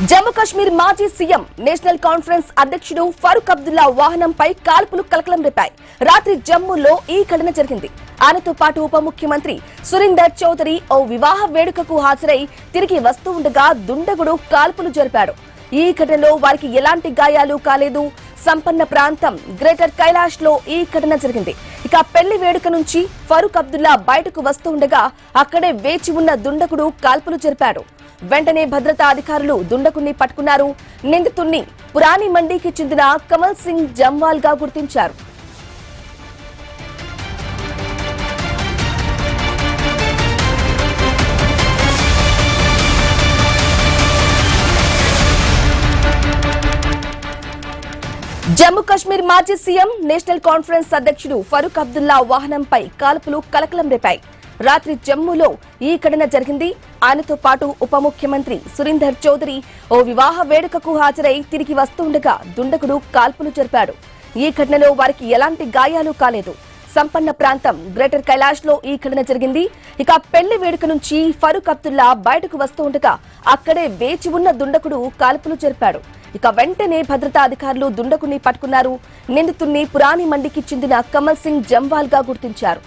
జమ్మూ కాశ్మీర్ మాజీ CM national conference అధ్యక్షుడు ఫరూక్ అబ్దుల్లా వాహనంపై కాల్పులు కలకలం రేపాయి. రాత్రి జమ్మూలో ఈ ఘటన జరిగింది. ఆయనతో పాటు ఉప ముఖ్యమంత్రి సురీందర్ చౌదరి ఓ వివాహ వేడుకకు హాజరై తిరిగి వస్తూ ఉండగా దుండగుడు కాల్పులు జరిపాడు. ఈ ఘటనలో వారికి ఎలాంటి గాయాలు కాలేదు. సంపన్న ప్రాంతం గ్రేటర్ కైలాష్ లో ఈ ఘటన జరిగింది. ఇక పెళ్లి వేడుక నుంచి ఫరూక్ అబ్దుల్లా బయటకు వస్తూ ఉండగా అక్కడే వేచి ఉన్న దుండగుడు కాల్పులు జరిపాడు. వెంటనే భద్రతా అధికారులు దుండగుణ్ణి పట్టుకున్నారు. నిందితుణ్ణి పురాణి మండీకి చెందిన కమల్ సింగ్ జంవాల్ గా గుర్తించారు. జమ్మూ కాశ్మీర్ మాజీ సీఎం నేషనల్ కాన్ఫరెన్స్ అధ్యక్షుడు ఫరూక్ అబ్దుల్లా వాహనంపై కాల్పులు కలకలం రేపాయి. రాత్రి జమ్మూలో ఈ ఘటన జరిగింది. ఆయనతో పాటు ఉప ముఖ్యమంత్రి సురీందర్ చౌదరి ఓ వివాహ వేడుకకు హాజరై తిరిగి వస్తుండగా దుండగుడు కాల్పులు జరిపాడు. ఈ ఘటనలో వారికి ఎలాంటి గాయాలు కాలేదు. సంపన్న ప్రాంతం గ్రేటర్ కైలాష్ లో ఈ ఘటన జరిగింది. ఇక పెళ్లి వేడుక నుంచి ఫరూక్ అబ్దుల్లా బయటకు వస్తూ ఉండగా అక్కడే వేచి ఉన్న దుండగుడు కాల్పులు జరిపాడు. ఇక వెంటనే భద్రతా అధికారులు దుండగుణ్ణి పట్టుకున్నారు. నిందితుణ్ణి పురాణి మండికి చెందిన కమల్ సింగ్ జంవాల్ గా గుర్తించారు.